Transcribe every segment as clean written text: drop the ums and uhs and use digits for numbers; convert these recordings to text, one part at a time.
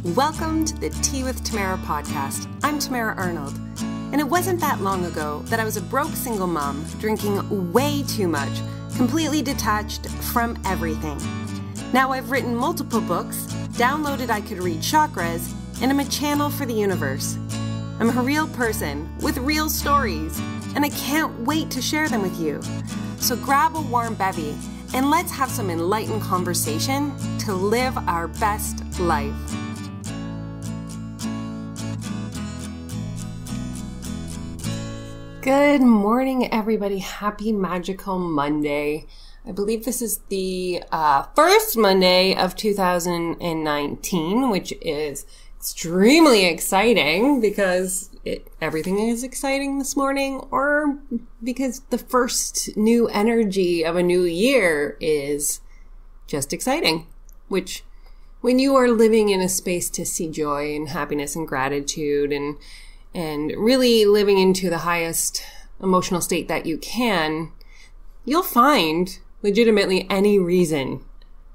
Welcome to the Tea with Tamara podcast. I'm Tamara Arnold, and it wasn't that long ago that I was a broke single mom drinking way too much, completely detached from everything. Now I've written multiple books, downloaded I Could Read Chakras, and I'm a channel for the universe. I'm a real person with real stories, and I can't wait to share them with you. So grab a warm bevy and let's have some enlightened conversation to live our best life. Good morning, everybody. Happy Magical Monday. I believe this is the first Monday of 2019, which is extremely exciting because everything is exciting this morning, or because the first new energy of a new year is just exciting, which when you are living in a space to see joy and happiness and gratitude and really living into the highest emotional state that you can, you'll find legitimately any reason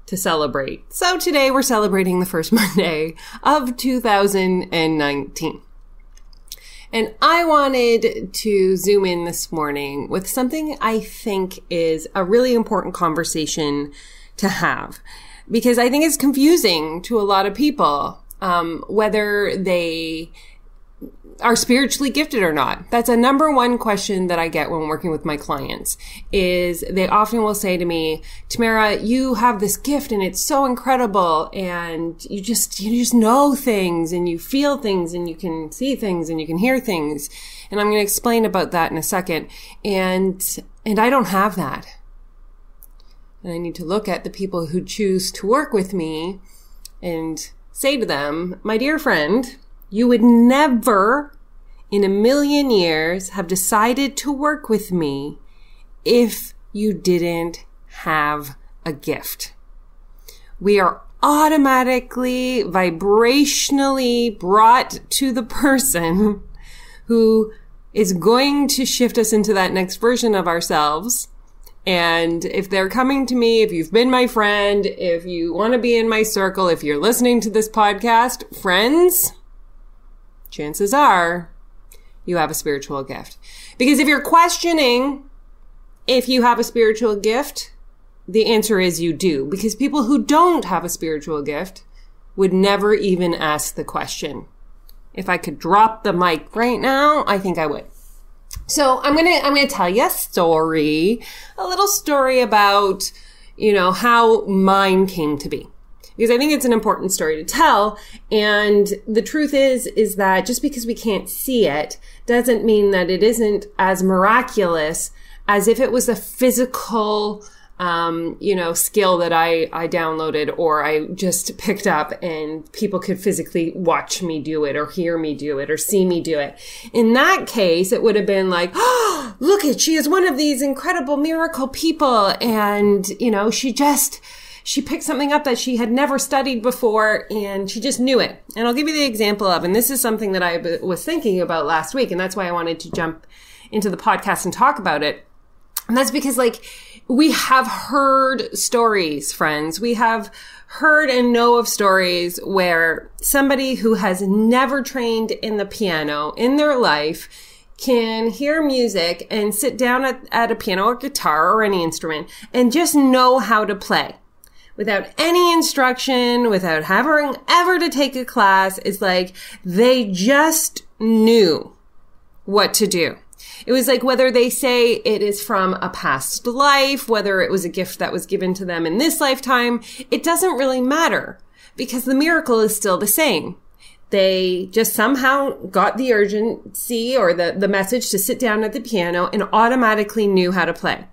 to celebrate. So today we're celebrating the first Monday of 2019. And I wanted to zoom in this morning with something I think is a really important conversation to have, because I think it's confusing to a lot of people, whether they are spiritually gifted or not. That's a number one question that I get when working with my clients, is they often will say to me, Tamara, you have this gift and it's so incredible, and you just know things and you feel things and you can see things and you can hear things. And I'm going to explain about that in a second. And I don't have that. And I need to look at the people who choose to work with me and say to them, my dear friend, you would never in a million years have decided to work with me if you didn't have a gift. We are automatically, vibrationally brought to the person who is going to shift us into that next version of ourselves. And if they're coming to me, if you've been my friend, if you want to be in my circle, if you're listening to this podcast, friends, chances are you have a spiritual gift. Because if you're questioning if you have a spiritual gift, the answer is you do. Because people who don't have a spiritual gift would never even ask the question. If I could drop the mic right now, I think I would. So I'm gonna tell you a little story about, how mine came to be. Because I think it's an important story to tell. And the truth is that just because we can't see it doesn't mean that it isn't as miraculous as if it was a physical, skill that I downloaded or I just picked up and people could physically watch me do it or hear me do it or see me do it. In that case, it would have been like, oh, look she is one of these incredible miracle people. And, she picked something up that she had never studied before and she just knew it. And I'll give you the example of, and this is something that I was thinking about last week, and that's why I wanted to jump into the podcast and talk about it. And that's because we have heard stories, friends. We have heard and know of stories where somebody who has never trained in the piano in their life can hear music and sit down at a piano or guitar or any instrument and just know how to play. Without any instruction, without having ever to take a class. It's like they just knew what to do. It was like whether they say it is from a past life, whether it was a gift that was given to them in this lifetime, it doesn't really matter because the miracle is still the same. They just somehow got the urgency or the message to sit down at the piano and automatically knew how to play.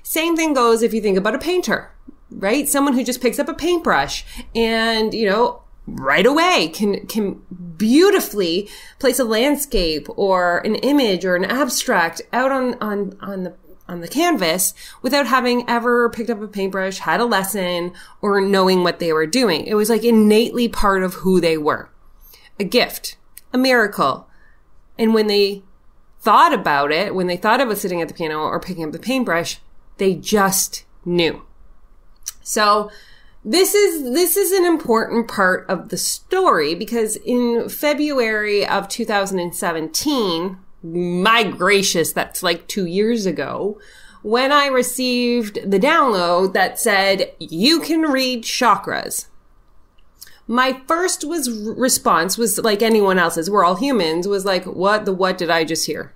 Same thing goes if you think about a painter. Right? Someone who just picks up a paintbrush and, right away can beautifully place a landscape or an image or an abstract out on the canvas without having ever picked up a paintbrush, had a lesson, or knowing what they were doing. It was like innately part of who they were. A gift, a miracle. And when they thought about it, when they thought about sitting at the piano or picking up the paintbrush, they just knew. So this is an important part of the story because in February of 2017, my gracious, that's like 2 years ago, when I received the download that said, you can read chakras. My first response was like anyone else's, we're all humans, was like, what did I just hear?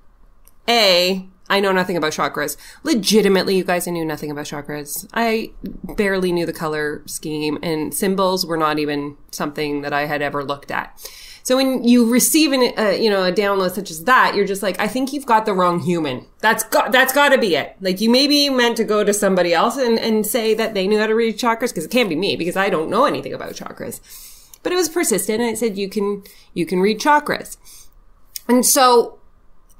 I know nothing about chakras. Legitimately, you guys, I knew nothing about chakras. I barely knew the color scheme, and symbols were not even something that I had ever looked at. So when you receive a download such as that, you're just like, I think you've got the wrong human. That's got to be it. Like, you maybe meant to go to somebody else and say that they knew how to read chakras, because it can't be me, because I don't know anything about chakras. But it was persistent, and it said, you can read chakras. And so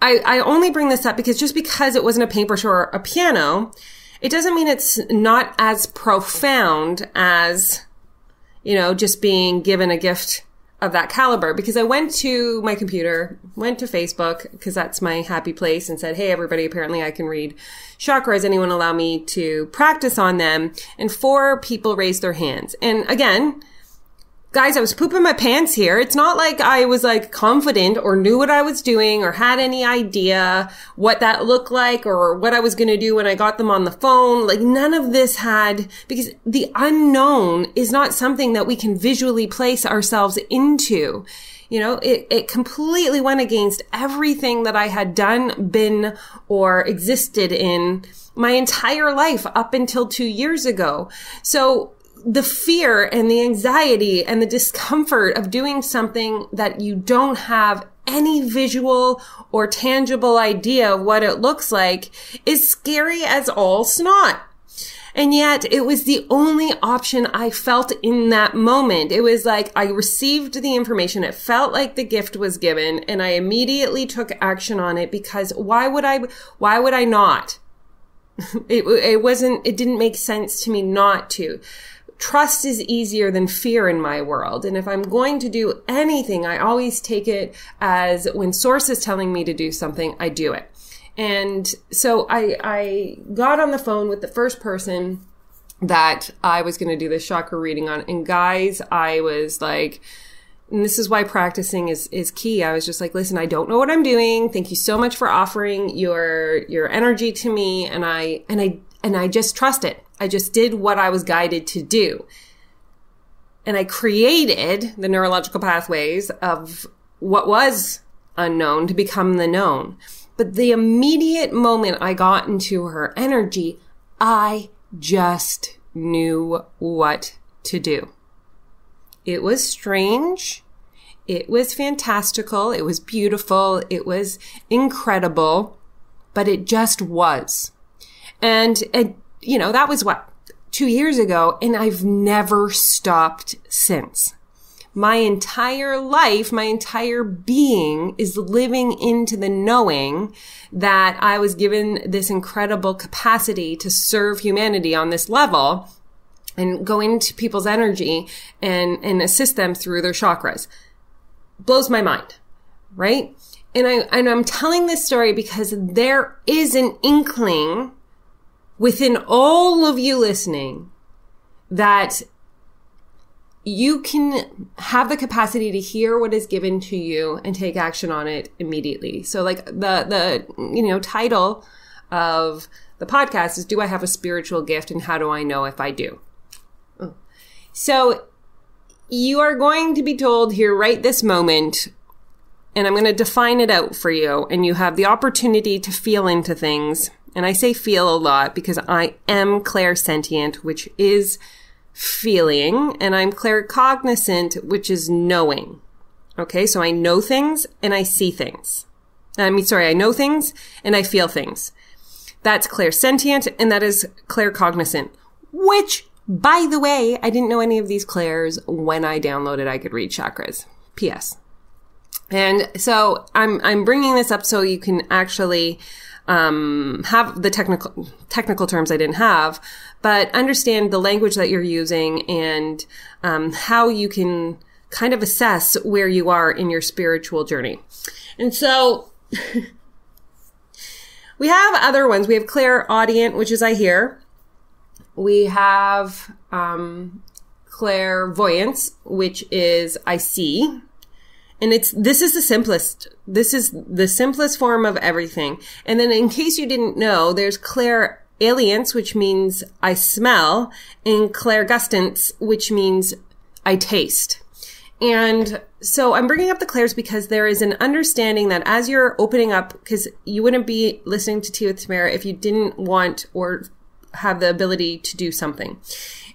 I only bring this up because just because it wasn't a paintbrush or a piano, it doesn't mean it's not as profound as, just being given a gift of that caliber. Because I went to my computer, went to Facebook, because that's my happy place, and said, hey, everybody, apparently I can read chakras. Anyone allow me to practice on them? And 4 people raised their hands. And again, guys, I was pooping my pants here. It's not like I was like confident or knew what I was doing or had any idea what that looked like or what I was going to do when I got them on the phone. Like, none of this because the unknown is not something that we can visually place ourselves into. It completely went against everything that I had done, been, or existed in my entire life up until 2 years ago. So the fear and the anxiety and the discomfort of doing something that you don't have any visual or tangible idea of what it looks like is scary as all snot. And yet it was the only option I felt in that moment. It was like I received the information. It felt like the gift was given, and I immediately took action on it, because why would I not? It didn't make sense to me not to. Trust is easier than fear in my world. And if I'm going to do anything, I always take it as when source is telling me to do something, I do it. And so I got on the phone with the first person that I was going to do this chakra reading on. And guys, I was like, and this is why practicing is key. I was just like, listen, I don't know what I'm doing. Thank you so much for offering your energy to me. And I just trust it. I just did what I was guided to do. And I created the neurological pathways of what was unknown to become the known. But the immediate moment I got into her energy, I just knew what to do. It was strange. It was fantastical. It was beautiful. It was incredible. But it just was. And that was 2 years ago, and I've never stopped since. My entire life, my entire being is living into the knowing that I was given this incredible capacity to serve humanity on this level and go into people's energy and assist them through their chakras. Blows my mind, right? And I'm telling this story because there is an inkling within all of you listening that you can have the capacity to hear what is given to you and take action on it immediately. So like the title of the podcast is, Do I Have a Spiritual Gift, and How Do I Know If I Do? So you are going to be told here right this moment, and I'm going to define it out for you, and you have the opportunity to feel into things. And I say feel a lot because I am clairsentient, which is feeling, and I'm claircognizant, which is knowing. Okay, so I know things and I see things. I know things and I feel things. That's clairsentient, and that is claircognizant, which, by the way, I didn't know any of these clairs when I downloaded I Could Read Chakras. P.S. And so I'm bringing this up so you can actually have the technical terms I didn't have, but understand the language that you're using and how you can kind of assess where you are in your spiritual journey. And so we have other ones. We have clairaudient, which is I hear. We have clairvoyance, which is I see. And this is the simplest form of everything. And then in case you didn't know, there's clairalience, which means I smell, and clairgustance, which means I taste. And so I'm bringing up the clairs because there is an understanding that as you're opening up, because you wouldn't be listening to Tea with Tamara if you didn't want or have the ability to do something.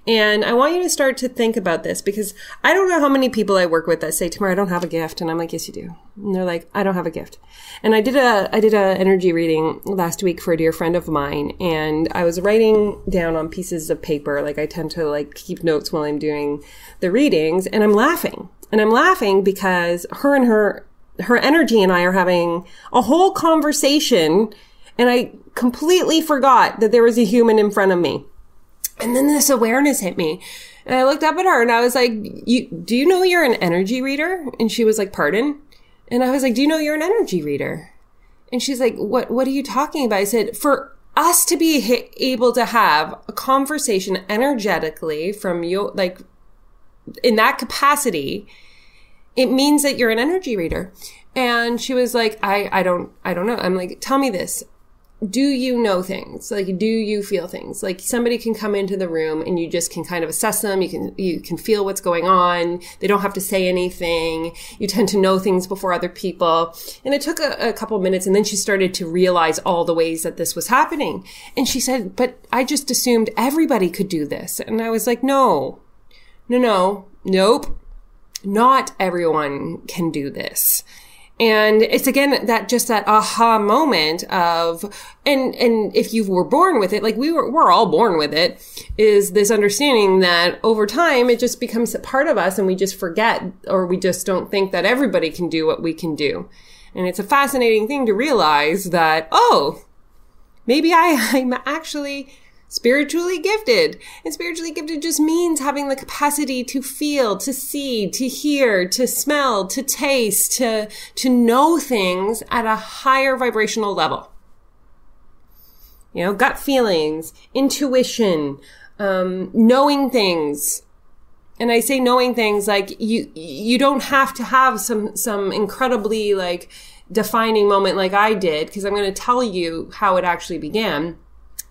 And I want you to start to think about this because I don't know how many people I work with that say, Tamara, I don't have a gift. And I'm like, yes, you do. And they're like, I don't have a gift. And I did a energy reading last week for a dear friend of mine. And I was writing down on pieces of paper. Like I tend to like keep notes while I'm doing the readings, and I'm laughing. And I'm laughing because her energy and I are having a whole conversation. And I completely forgot that there was a human in front of me. And then this awareness hit me. And I looked up at her and I was like, do you know you're an energy reader? And she was like, pardon? And I was like, do you know you're an energy reader? And she's like, what are you talking about? I said, for us to be able to have a conversation energetically from you, like in that capacity, it means that you're an energy reader. And she was like, I don't know. I'm like, tell me this. Do you know things? Like, do you feel things? Like somebody can come into the room and you just can kind of assess them. You can feel what's going on. They don't have to say anything. You tend to know things before other people. And it took a couple minutes. And then she started to realize all the ways that this was happening. And she said, but I just assumed everybody could do this. And I was like, nope. Not everyone can do this. And it's again, that aha moment of, and if you were born with it, like we're all born with it, is this understanding that over time, it just becomes a part of us and we just forget, or we just don't think that everybody can do what we can do. And it's a fascinating thing to realize that, oh, maybe I'm actually spiritually gifted. And spiritually gifted just means having the capacity to feel, to see, to hear, to smell, to taste, to know things at a higher vibrational level. You know, gut feelings, intuition, knowing things. And I say knowing things like you don't have to have some incredibly like defining moment like I did, because I'm going to tell you how it actually began.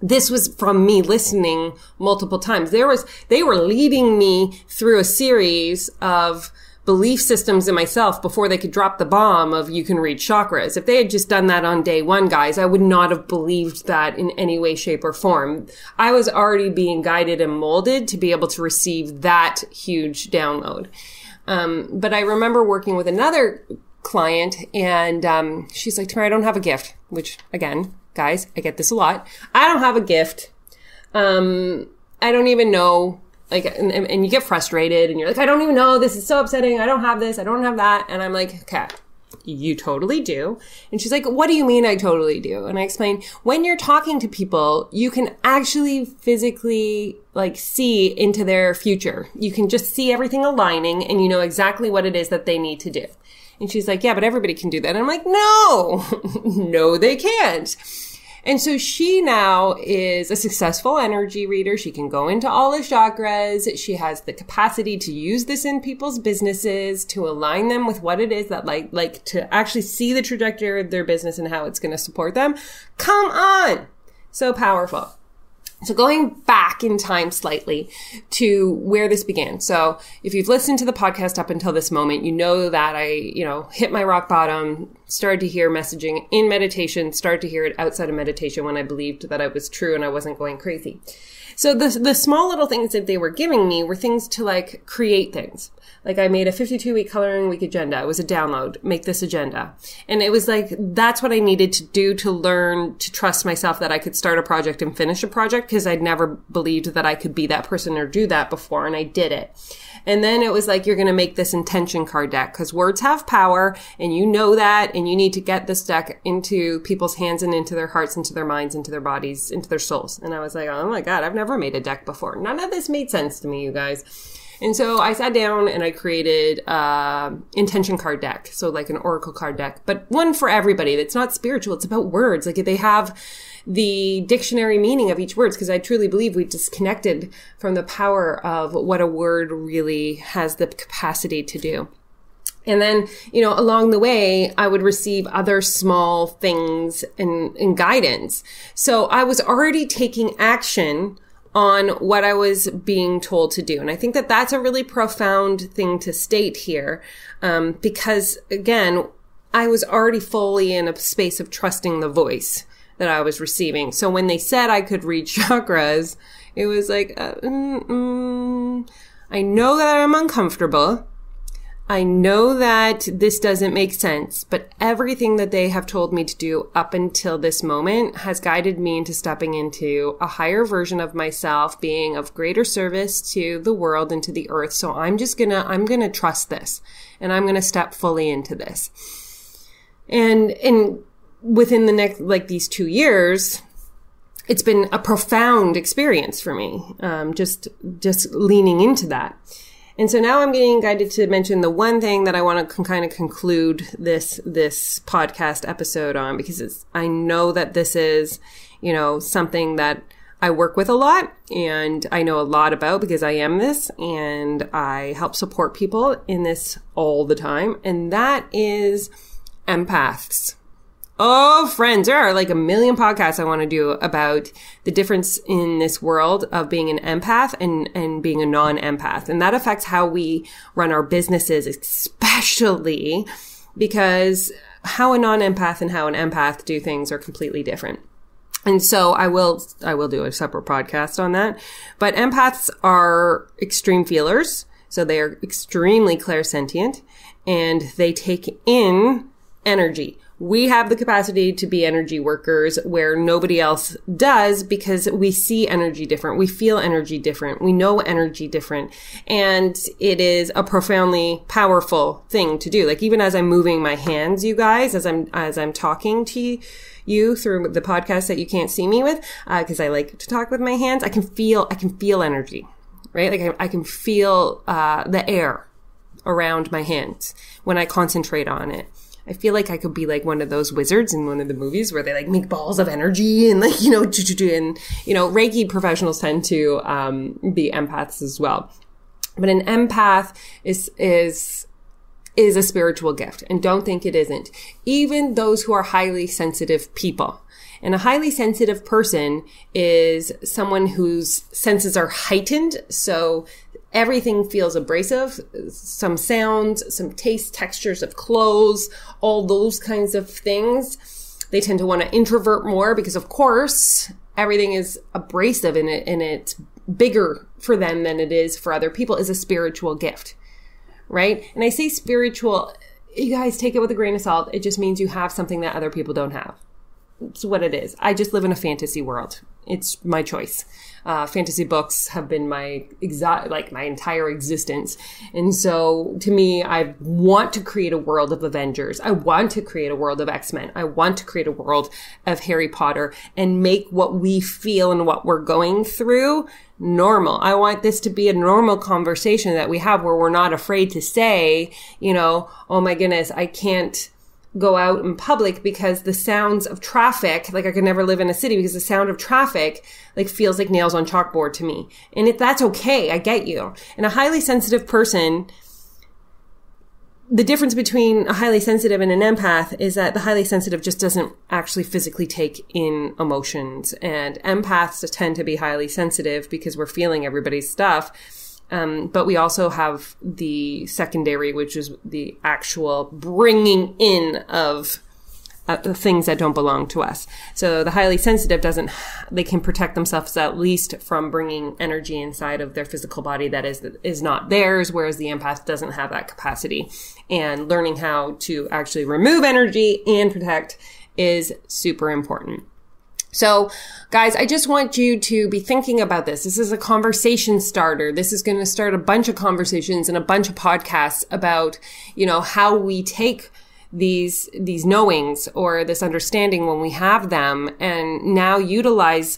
This was from me listening multiple times. They were leading me through a series of belief systems in myself before they could drop the bomb of you can read chakras. If they had just done that on day one, guys, I would not have believed that in any way, shape, or form. I was already being guided and molded to be able to receive that huge download. But I remember working with another client and she's like, Tamara, I don't have a gift, which again, guys, I get this a lot. I don't have a gift. I don't even know, like, and you get frustrated and you're like, I don't even know. This is so upsetting. I don't have this. I don't have that. And I'm like, okay, you totally do. And she's like, what do you mean I totally do? And I explain, when you're talking to people, you can actually physically like see into their future. You can just see everything aligning and you know exactly what it is that they need to do. And she's like, yeah, but everybody can do that. And I'm like, no, no, they can't. And so she now is a successful energy reader. She can go into all the chakras. She has the capacity to use this in people's businesses, to align them with what it is that like to actually see the trajectory of their business and how it's going to support them. Come on. So powerful. So going back in time slightly to where this began. So if you've listened to the podcast up until this moment, you know that I, hit my rock bottom, started to hear messaging in meditation, started to hear it outside of meditation when I believed that it was true and I wasn't going crazy. So the small little things that they were giving me were things to like create things. Like I made a 52-week coloring week agenda. It was a download, make this agenda. And it was like, that's what I needed to do to learn to trust myself that I could start a project and finish a project, because I'd never believed that I could be that person or do that before. And I did it. And then it was like, you're going to make this intention card deck, because words have power and you know that, and you need to get this deck into people's hands and into their hearts, into their minds, into their bodies, into their souls. And I was like, oh my God, I've never made a deck before. None of this made sense to me, you guys. And so I sat down and I created intention card deck. So like an oracle card deck, but one for everybody. That's not spiritual. It's about words. Like they have the dictionary meaning of each word, because I truly believe we disconnected from the power of what a word really has the capacity to do. And then, along the way, I would receive other small things and guidance. So I was already taking action on what I was being told to do. And I think that that's a really profound thing to state here, because again, I was already fully in a space of trusting the voice that I was receiving. So when they said I could read chakras, it was like, I know that I'm uncomfortable. I know that this doesn't make sense, but everything that they have told me to do up until this moment has guided me into stepping into a higher version of myself, being of greater service to the world and to the earth. So I'm gonna trust this, and I'm gonna step fully into this. And within the next, these 2 years, it's been a profound experience for me. Just leaning into that. And so now I'm getting guided to mention the one thing that I want to kind of conclude this podcast episode on, because I know that this is, something that I work with a lot and I know a lot about, because I am this and I help support people in this all the time. And that is empaths. Oh, friends, there are like a million podcasts I want to do about the difference in this world of being an empath and being a non-empath. And that affects how we run our businesses, especially because how a non-empath and how an empath do things are completely different. And so I will do a separate podcast on that. But empaths are extreme feelers. So they are extremely clairsentient and they take in energy. We have the capacity to be energy workers where nobody else does, because we see energy different. We feel energy different. We know energy different. And it is a profoundly powerful thing to do. Like even as I'm moving my hands, you guys, as I'm talking to you through the podcast that you can't see me with, because I like to talk with my hands, I can feel energy, right? Like I can feel the air around my hands when I concentrate on it. I feel like I could be like one of those wizards in one of the movies where they like make balls of energy and like, and, Reiki professionals tend to, be empaths as well. But an empath is a spiritual gift, and don't think it isn't. Even those who are highly sensitive people. And a highly sensitive person is someone whose senses are heightened. So everything feels abrasive, some sounds, some taste, textures of clothes, all those kinds of things. They tend to want to introvert more because, of course, everything is abrasive and it's bigger for them than it is for other people, is a spiritual gift, right? And I say spiritual, you guys take it with a grain of salt. It just means you have something that other people don't have. It's what it is. I just live in a fantasy world. It's my choice. Fantasy books have been my entire existence. And so to me, I want to create a world of Avengers. I want to create a world of X-Men. I want to create a world of Harry Potter and make what we feel and what we're going through normal. I want this to be a normal conversation that we have where we're not afraid to say, oh my goodness, I can't go out in public because the sounds of traffic, like I could never live in a city because the sound of traffic like feels like nails on chalkboard to me. And that's okay. I get you. And a highly sensitive person, the difference between a highly sensitive and an empath is that the highly sensitive just doesn't actually physically take in emotions. And empaths tend to be highly sensitive because we're feeling everybody's stuff. But we also have the secondary, which is the actual bringing in of the things that don't belong to us. So the highly sensitive they can protect themselves at least from bringing energy inside of their physical body that is not theirs, whereas the empath doesn't have that capacity. And learning how to actually remove energy and protect is super important. So guys, I just want you to be thinking about this. This is a conversation starter. This is going to start a bunch of conversations and a bunch of podcasts about, how we take these knowings or this understanding when we have them, and now utilize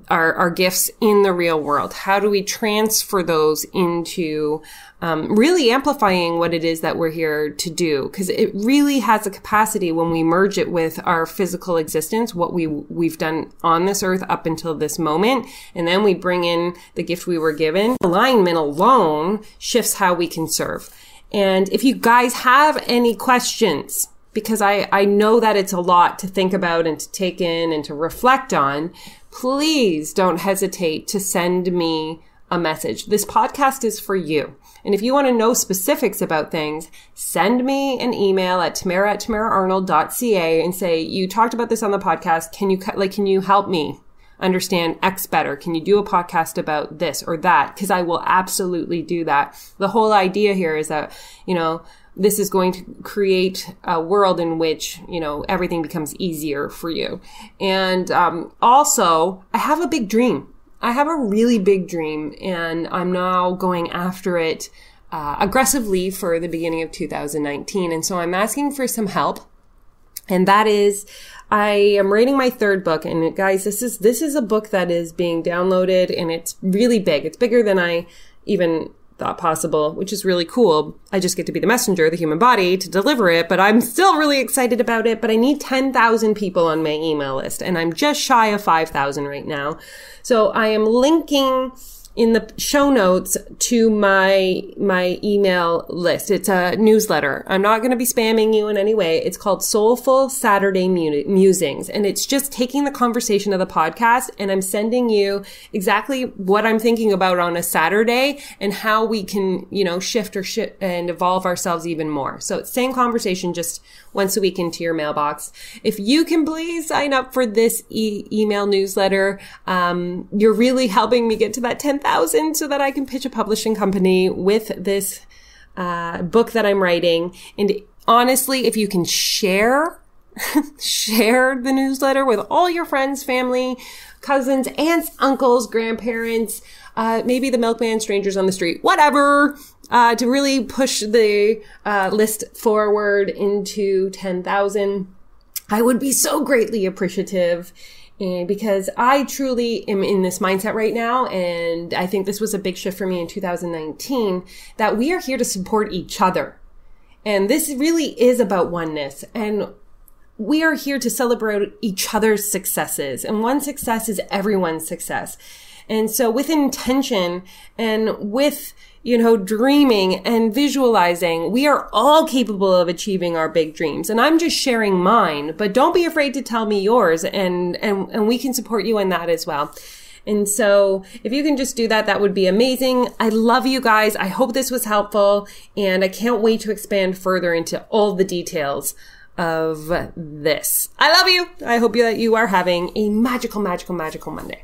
our gifts in the real world? How do we transfer those into really amplifying what it is that we're here to do? Because it really has a capacity when we merge it with our physical existence, what we've done on this earth up until this moment, and then we bring in the gift we were given. Alignment alone shifts how we can serve. And if you guys have any questions, because I know that it's a lot to think about and to take in and to reflect on, please don't hesitate to send me a message. This podcast is for you. And if you want to know specifics about things, send me an email at tamara@tamaraarnold.ca and say, you talked about this on the podcast. Can you help me understand X better? Can you do a podcast about this or that? Because I will absolutely do that. The whole idea here is that, this is going to create a world in which, everything becomes easier for you. And also, I have a big dream. I have a really big dream, and I'm now going after it aggressively for the beginning of 2019. And so I'm asking for some help. And that is, I am writing my third book. And guys, this is a book that is being downloaded, and it's really big. It's bigger than I even thought possible, which is really cool. I just get to be the messenger, the human body, to deliver it, but I'm still really excited about it. But I need 10,000 people on my email list, and I'm just shy of 5,000 right now. So I am linking in the show notes to my email list. It's a newsletter. I'm not going to be spamming you in any way. It's called Soulful Saturday Musings. And it's just taking the conversation of the podcast, and I'm sending you exactly what I'm thinking about on a Saturday and how we can, shift and evolve ourselves even more. So it's same conversation, just once a week into your mailbox. If you can please sign up for this email newsletter, you're really helping me get to that 10,000 so that I can pitch a publishing company with this book that I'm writing. And honestly, if you can share the newsletter with all your friends, family, cousins, aunts, uncles, grandparents, maybe the milkman, strangers on the street, whatever, to really push the list forward into 10,000, I would be so greatly appreciative. And because I truly am in this mindset right now, and I think this was a big shift for me in 2019, that we are here to support each other. And this really is about oneness. And we are here to celebrate each other's successes. And one success is everyone's success. And so with intention and with, dreaming and visualizing, we are all capable of achieving our big dreams. And I'm just sharing mine, but don't be afraid to tell me yours, and we can support you in that as well. And so if you can just do that, that would be amazing. I love you guys. I hope this was helpful, and I can't wait to expand further into all the details of this. I love you. I hope that you are having a magical, magical, magical Monday.